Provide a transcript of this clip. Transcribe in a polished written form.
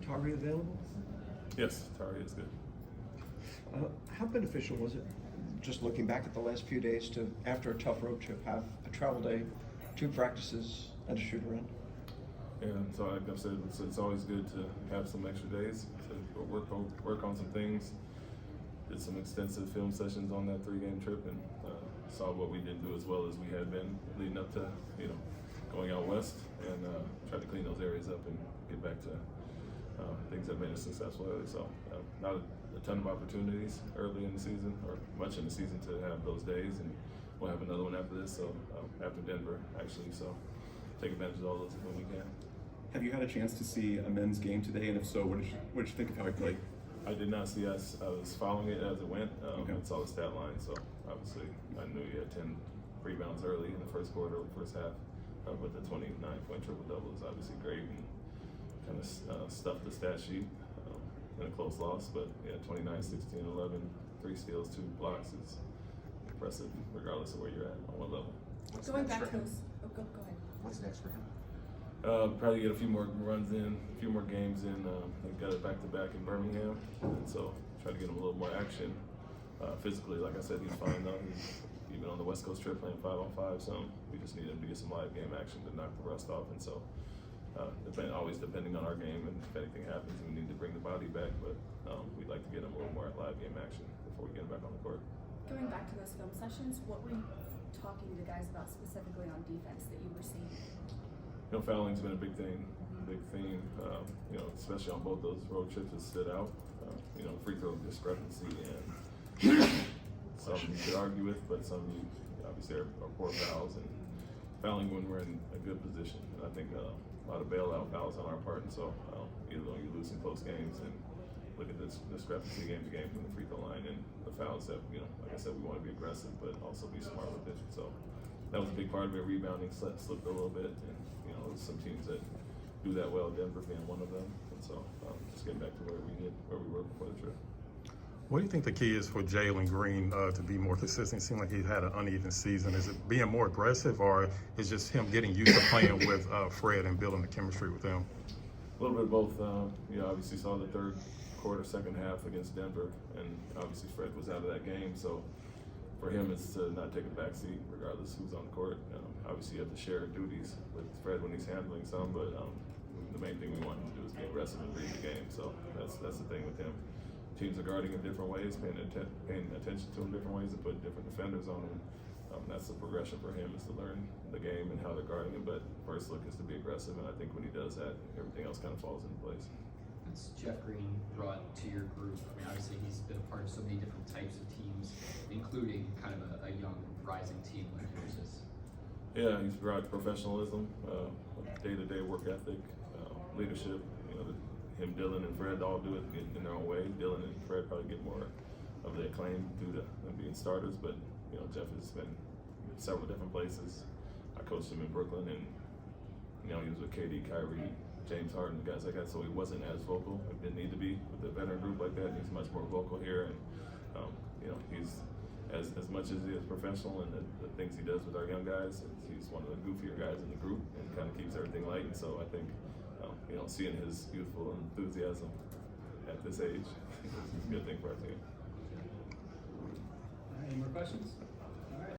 Tari available? Yes, Tari is good. How beneficial was it, just looking back at the last few days, to, after a tough road trip, have a travel day, 2 practices, and a shoot around? Yeah, so like I've said, it's always good to have some extra days to work on some things. Did some extensive film sessions on that 3-game trip, and saw what we didn't do as well as we had been leading up to, going out west, and tried to clean those areas up and get back to things that made us successful early. So not a ton of opportunities early in the season, or much in the season, to have those days, and we'll have another one after this. So after Denver, actually. So take advantage of all those when we can. Have you had a chance to see a men's game today, and if so, what did you think of how he played? I did not see us. I was following it as it went. Okay. I saw the stat line, so obviously I knew he had 10 rebounds early in the first quarter, first half. But the 29-point triple-double is obviously great, and kind of stuffed the stat sheet in a close loss. But yeah, 29, 16, 11, 3 steals, 2 blocks is impressive, regardless of where you're at, on what level. Going back to those, go ahead. What's next for him? Probably get a few more runs in, a few more games in. They got it back-to-back in Birmingham, and so try to get him a little more action. Physically, like I said, he's fine though. He's even on the West Coast trip playing 5-on-5, so we just need him to get some live game action to knock the rust off. And so, always depending on our game, and if anything happens, we need to bring the body back. But we'd like to get him a little more live game action before we get him back on the court. Going back to those film sessions, what were you talking to the guys about specifically on defense that you were seeing? Fouling's been a big thing, big theme. Especially on both those road trips, it stood out. Free throw discrepancy, and some you could argue with, but some obviously are poor fouls, and fouling when we're in a good position. And I think a lot of bailout fouls on our part, and so you lose in close games, and look at this discrepancy game to game from the free throw line, and the fouls that like I said, we want to be aggressive, but also be smart with it. So that was a big part of it. Rebounding slipped a little bit, and there's some teams that do that well, Denver being one of them. And so just getting back to where we were before the trip. What do you think the key is for Jalen Green to be more consistent? It seemed like he had an uneven season. Is it being more aggressive, or is just him getting used to playing with Fred and building the chemistry with him? A little bit of both. Obviously saw the third quarter, second half against Denver, and obviously Fred was out of that game. So for him, it's to not take a backseat, regardless who's on the court. Obviously, you have to share duties with Fred when he's handling some, but the main thing we want him to do is be aggressive and read the game. So that's the thing with him. Teams are guarding in different ways, paying attention to him different ways, and putting different defenders on him. That's the progression for him, is to learn the game and how they're guarding him. But first look is to be aggressive, and I think when he does that, everything else kind of falls into place. What's Jeff Green brought to your group? I mean, obviously he's been a part of so many different types of teams, including kind of a young, rising team like yours is. Yeah, he's brought professionalism, day-to-day work ethic, leadership. Him, Dylan, and Fred all do it in their own way. Dylan and Fred probably get more of the acclaim due to them being starters, but Jeff has been several different places. I coached him in Brooklyn, and he was with KD, Kyrie, James Harden, guys like that, so he wasn't as vocal. He didn't need to be with a veteran group like that. He's much more vocal here, and he's as much as he is professional and the things he does with our young guys. He's one of the goofier guys in the group, and kind of keeps everything light. And so I think seeing his youthful enthusiasm at this age is a good thing for our team. Any more questions?